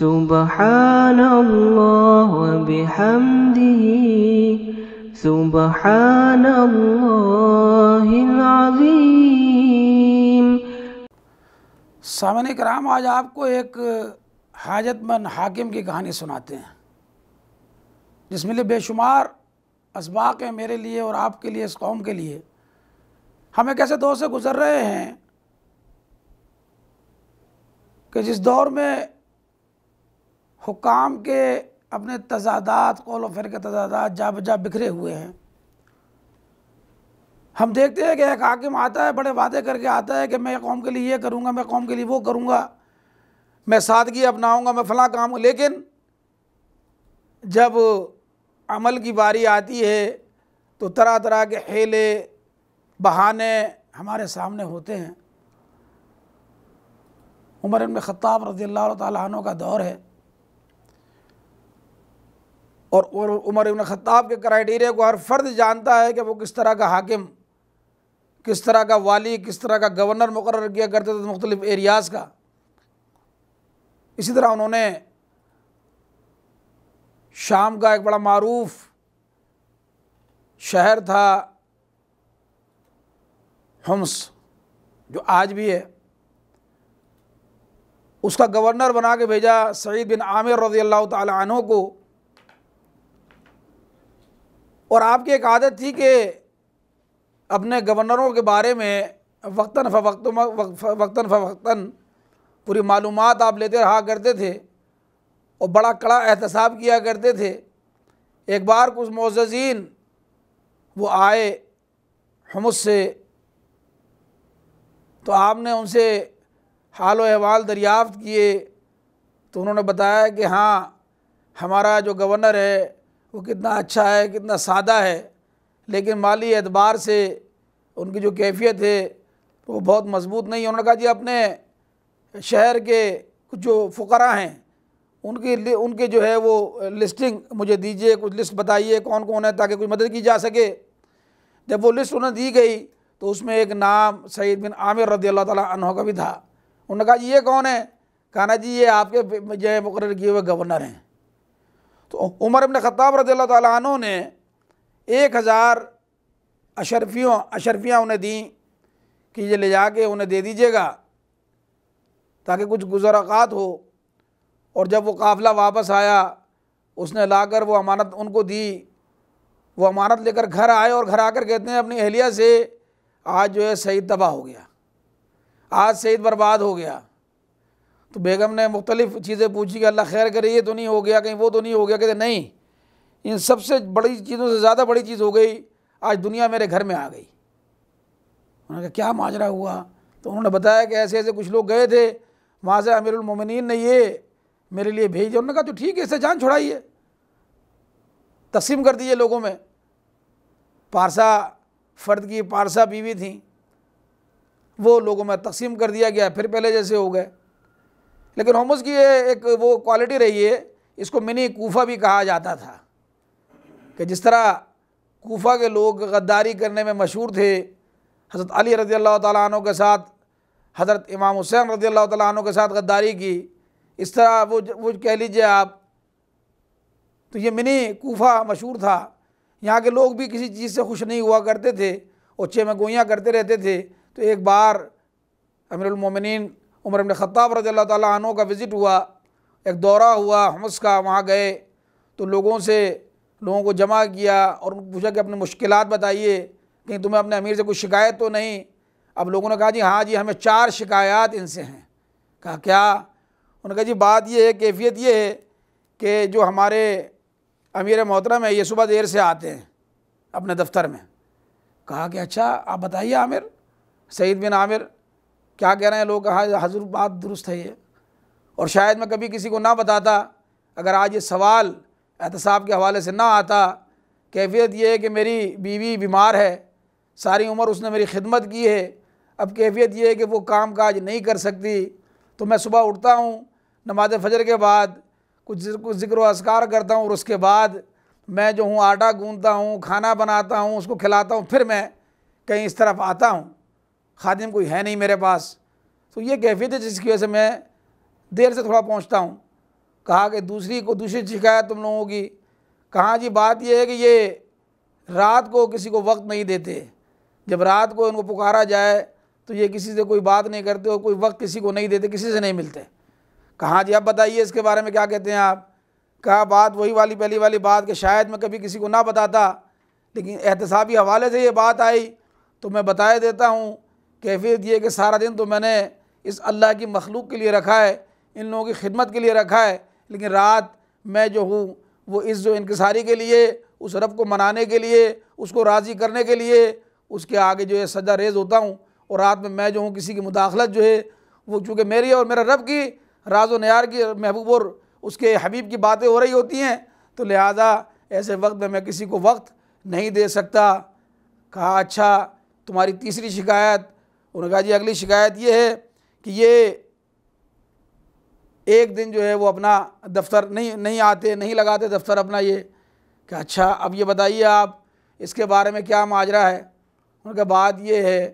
سبحان اللہ وبحمدہ سبحان اللہ العظیم۔ سامعین کرام، آج آپ کو ایک حاجت مند حاکم کی کہانی سناتے ہیں جس میں بے شمار اسباق ہیں میرے لیے اور آپ کے لیے، اس قوم کے لیے۔ ہم ایک ایسے دور سے گزر رہے ہیں کہ جس دور میں حکام کے اپنے تضادات، قول و فعل کے تضادات جا بجا بکھرے ہوئے ہیں۔ ہم دیکھتے ہیں کہ ایک حاکم آتا ہے، بڑے وعدے کر کے آتا ہے کہ میں قوم کے لیے یہ کروں گا، میں قوم کے لیے وہ کروں گا، میں سادگی اپناؤں گا، میں فلاں کام، لیکن جب عمل کی باری آتی ہے تو طرح طرح کے حیلے بہانے ہمارے سامنے ہوتے ہیں۔ عمر بن خطاب رضی اللہ تعالیٰ عنہ کا دور ہے، اور عمر بن خطاب کے کرائیٹیریا کو ہر فرد جانتا ہے کہ وہ کس طرح کا حاکم، کس طرح کا والی، کس طرح کا گورنر مقرر کیا کرتے تھے مختلف ایریاز کا۔ اسی طرح انہوں نے شام کا ایک بڑا معروف شہر تھا حمص، جو آج بھی ہے، اس کا گورنر بنا کے بھیجا سعید بن عامر رضی اللہ تعالی عنہ کو۔ اور آپ کی ایک عادت تھی کہ اپنے گورنروں کے بارے میں وقتاً فوقتاً پوری معلومات آپ لیتے رہا کرتے تھے اور بڑا کڑا احتساب کیا کرتے تھے۔ ایک بار کچھ معززین وہ آئے حمص سے، تو آپ نے ان سے حال و احوال دریافت کیے، تو انہوں نے بتایا کہ ہاں، ہمارا جو گورنر ہے وہ کتنا اچھا ہے، کتنا سادہ ہے، لیکن مالی اعتبار سے ان کی جو کیفیت ہے وہ بہت مضبوط نہیں ہے۔ انہوں نے کہا جی اپنے شہر کے کچھ جو فقراء ہیں ان کے جو ہے وہ لسٹنگ مجھے دیجئے، کچھ لسٹ بتائیے کون کون ہے، تاکہ کوئی مدد کی جا سکے۔ جب وہ لسٹ انہیں دی گئی تو اس میں ایک نام سعید بن عامر رضی اللہ تعالیٰ عنہ کا بھی تھا۔ انہوں نے کہا جی یہ کون ہے؟ کہا جی یہ آپ کے جو مقرر کیے ہوئے گورنر ہیں۔ تو عمر بن خطاب رضی اللہ تعالیٰ عنہ نے 1000 اشرفیاں انہیں دیں کہ یہ لے جا کے انہیں دے دیجیے گا تاکہ کچھ گزر اوقات ہو۔ اور جب وہ قافلہ واپس آیا، اس نے لا کر وہ امانت ان کو دی۔ وہ امانت لے کر گھر آئے اور گھر آ کر کہتے ہیں اپنی اہلیہ سے، آج جو ہے سعید تباہ ہو گیا، آج سعید برباد ہو گیا۔ تو بیگم نے مختلف چیزیں پوچھی کہ اللہ خیر کرے، یہ تو نہیں ہو گیا، کہیں وہ تو نہیں ہو گیا؟ کہتے نہیں، ان سب سے بڑی چیزوں سے زیادہ بڑی چیز ہو گئی، آج دنیا میرے گھر میں آ گئی۔ انہوں نے کہا کیا ماجرا ہوا؟ تو انہوں نے بتایا کہ ایسے ایسے کچھ لوگ گئے تھے، وہاں سے امیر المومنین نے یہ میرے لیے بھیج دیا۔ انہوں نے کہا تو ٹھیک ہے، اس سے جان چھڑائیے، تقسیم کر دیجیے لوگوں میں۔ پارسا فرد کی پارسا بیوی تھیں، وہ لوگوں میں تقسیم کر دیا گیا، پھر پہلے جیسے ہو گئے۔ لیکن حمص کی ایک وہ کوالٹی رہی ہے، اس کو منی کوفہ بھی کہا جاتا تھا، کہ جس طرح کوفہ کے لوگ غداری کرنے میں مشہور تھے، حضرت علی رضی اللہ تعالیٰ عنہ کے ساتھ، حضرت امام حسین رضی اللہ تعالیٰ عنہ کے ساتھ غداری کی، اس طرح وہ کہہ لیجئے آپ، تو یہ منی کوفہ مشہور تھا۔ یہاں کے لوگ بھی کسی چیز سے خوش نہیں ہوا کرتے تھے اور چہ میں گوئیاں کرتے رہتے تھے۔ تو ایک بار امیر المومنین عمر بن خطاب رضی اللہ تعالیٰ عنہ کا وزٹ ہوا، ایک دورہ ہوا حمص کا، وہاں گئے تو لوگوں کو جمع کیا اور پوچھا کہ اپنی مشکلات بتائیے، کہ تمہیں اپنے امیر سے کوئی شکایت تو نہیں؟ اب لوگوں نے کہا جی ہاں جی، ہمیں 4 شکایات ان سے ہیں۔ کہا کیا؟ انہوں نے کہا جی بات یہ ہے، کیفیت یہ ہے کہ جو ہمارے امیر محترم ہے یہ صبح دیر سے آتے ہیں اپنے دفتر میں۔ کہا کہ اچھا آپ بتائیے عامر، سعید بن عامر کیا کہہ رہے ہیں لوگ؟ کہا حضور بات درست ہے یہ، اور شاید میں کبھی کسی کو نہ بتاتا اگر آج یہ سوال احتساب کے حوالے سے نہ آتا۔ کیفیت یہ ہے کہ میری بیوی بیمار ہے، ساری عمر اس نے میری خدمت کی ہے، اب کیفیت یہ ہے کہ وہ کام کاج نہیں کر سکتی، تو میں صبح اٹھتا ہوں، نماز فجر کے بعد کچھ ذکر و اذکار کرتا ہوں، اور اس کے بعد میں جو ہوں آٹا گوندتا ہوں، کھانا بناتا ہوں، اس کو کھلاتا ہوں، پھر میں کہیں اس طرف آتا ہوں، خادم کوئی ہے نہیں میرے پاس۔ تو یہ کیفیت ہے جس کی وجہ سے میں دیر سے تھوڑا پہنچتا ہوں۔ کہا کہ دوسری شکایت تم لوگوں کی، کہا جی بات یہ ہے کہ یہ رات کو کسی کو وقت نہیں دیتے، جب رات کو ان کو پکارا جائے تو یہ کسی سے کوئی بات نہیں کرتے اور کوئی وقت کسی کو نہیں دیتے، کسی سے نہیں ملتے۔ کہا جی اب بتائیے اس کے بارے میں کیا کہتے ہیں آپ؟ کہا بات وہی والی پہلی والی بات کہ شاید میں کبھی کسی کو نہ بتاتا، لیکن احتسابی حوالے سے یہ بات آئی تو میں بتایا دیتا ہوں۔ کیفیت یہ کہ سارا دن تو میں نے اس اللہ کی مخلوق کے لیے رکھا ہے، ان لوگوں کی خدمت کے لیے رکھا ہے، لیکن رات میں جو ہوں وہ اس جو انکساری کے لیے، اس رب کو منانے کے لیے، اس کو راضی کرنے کے لیے اس کے آگے جو ہے سجدہ ریز ہوتا ہوں۔ اور رات میں جو ہوں کسی کی مداخلت جو ہے وہ چونکہ میری اور میرے رب کی راز و نیار کی محبوب اور اس کے حبیب کی باتیں ہو رہی ہوتی ہیں، تو لہٰذا ایسے وقت میں کسی کو وقت نہیں دے سکتا۔ کہا اچھا تمہاری تیسری شکایت؟ انہوں نے کہا جی اگلی شکایت یہ ہے کہ یہ ایک دن جو ہے وہ اپنا دفتر نہیں آتے، نہیں لگاتے دفتر اپنا۔ یہ کہ اچھا اب یہ بتائیے آپ اس کے بارے میں کیا ماجرا ہے؟ انہوں نے کہا بات یہ ہے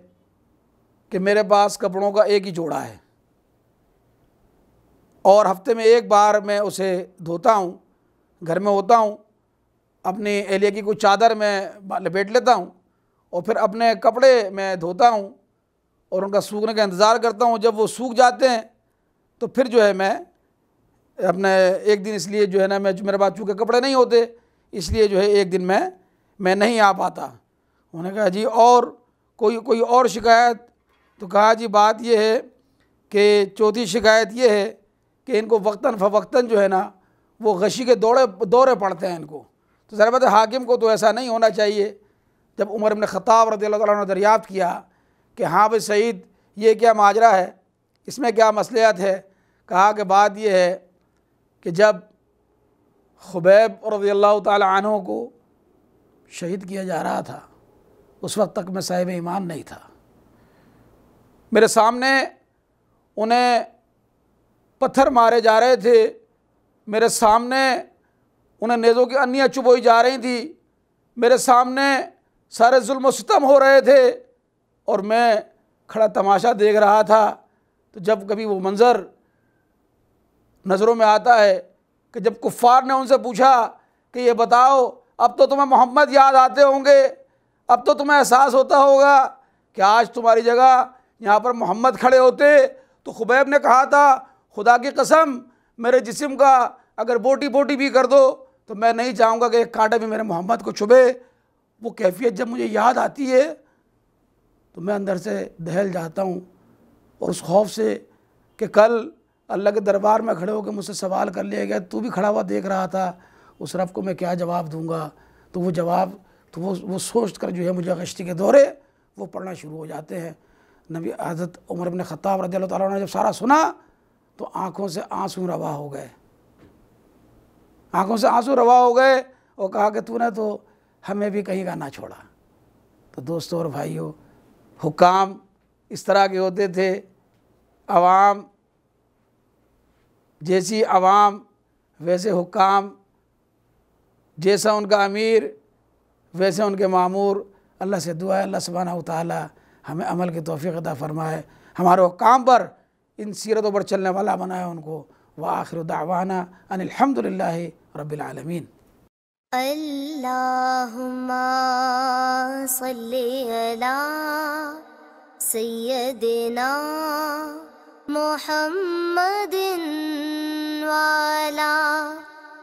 کہ میرے پاس کپڑوں کا ایک ہی جوڑا ہے اور ہفتے میں ایک بار میں اسے دھوتا ہوں، گھر میں ہوتا ہوں، اپنی اہلیہ کی کوئی چادر میں لپیٹ لیتا ہوں اور پھر اپنے کپڑے میں دھوتا ہوں اور ان کا سوکھنے کا انتظار کرتا ہوں۔ جب وہ سوکھ جاتے ہیں تو پھر جو ہے میں اپنے ایک دن اس لیے جو ہے نا میرے پاس چونکہ کپڑے نہیں ہوتے اس لیے جو ہے ایک دن میں نہیں آ پاتا۔ انہوں نے کہا جی اور کوئی اور شکایت؟ تو کہا جی بات یہ ہے کہ چوتھی شکایت یہ ہے کہ ان کو وقتاً فوقتاً جو ہے نا وہ غشی کے دورے پڑتے ہیں ان کو۔ تو ظاہر بات ہے حاکم کو تو ایسا نہیں ہونا چاہیے۔ جب عمر بن خطاب رضی اللہ تعالیٰ عنہ نے دریافت کیا کہ ہاں بھائی سعید یہ کیا ماجرا ہے، اس میں کیا مصلحت ہے؟ کہا کہ بات یہ ہے کہ جب خبیب رضی اللہ تعالیٰ عنہ کو شہید کیا جا رہا تھا اس وقت تک میں صاحب ایمان نہیں تھا۔ میرے سامنے انہیں پتھر مارے جا رہے تھے، میرے سامنے انہیں نیزوں کی انیاں چبوئی جا رہی تھیں، میرے سامنے سارے ظلم و ستم ہو رہے تھے اور میں کھڑا تماشا دیکھ رہا تھا۔ تو جب کبھی وہ منظر نظروں میں آتا ہے کہ جب کفار نے ان سے پوچھا کہ یہ بتاؤ اب تو تمہیں محمد یاد آتے ہوں گے، اب تو تمہیں احساس ہوتا ہوگا کہ آج تمہاری جگہ یہاں پر محمد کھڑے ہوتے، تو خبیب نے کہا تھا خدا کی قسم میرے جسم کا اگر بوٹی بوٹی بھی کر دو تو میں نہیں چاہوں گا کہ ایک کانٹا بھی میرے محمد کو چھبے۔ وہ کیفیت جب مجھے یاد آتی ہے تو میں اندر سے دہل جاتا ہوں اور اس خوف سے کہ کل اللہ کے دربار میں کھڑے ہو کے مجھ سے سوال کر لیا گیا تو بھی کھڑا ہوا دیکھ رہا تھا، اس رب کو میں کیا جواب دوں گا؟ تو وہ جواب تو وہ سوچ کر جو ہے مجھے غشی کے دورے وہ پڑھنا شروع ہو جاتے ہیں۔ نبی حضرت عمر بن خطاب رضی اللہ تعالیٰ عنہ نے جب سارا سنا تو آنکھوں سے آنسو روا ہو گئے، آنکھوں سے آنسو روا ہو گئے اور کہا کہ تو نے تو ہمیں بھی کہیں کا نہ چھوڑا۔ تو دوستو اور بھائیو، حکام اس طرح کے ہوتے تھے، عوام جیسی عوام ویسے حکام، جیسا ان کا امیر ویسے ان کے مامور۔ اللہ سے دعا ہے اللہ سبحانہ و تعالی ہمیں عمل کی توفیق عطا فرمائے، ہمارے حکام پر ان سیرتوں پر چلنے والا بنائے ان کو۔ وآخر دعوانا ان الحمدللہ رب العالمین۔ اللہم صلی علی سیدنا محمد وعلی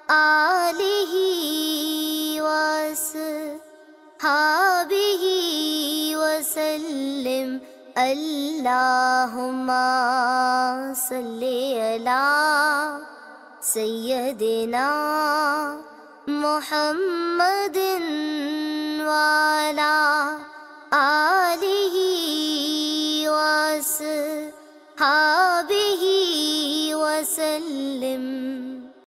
آلہ وصحبہ وسلم۔ اللہم صلی علی سیدنا محمد وعلی آلہ وصحبہ وسلم۔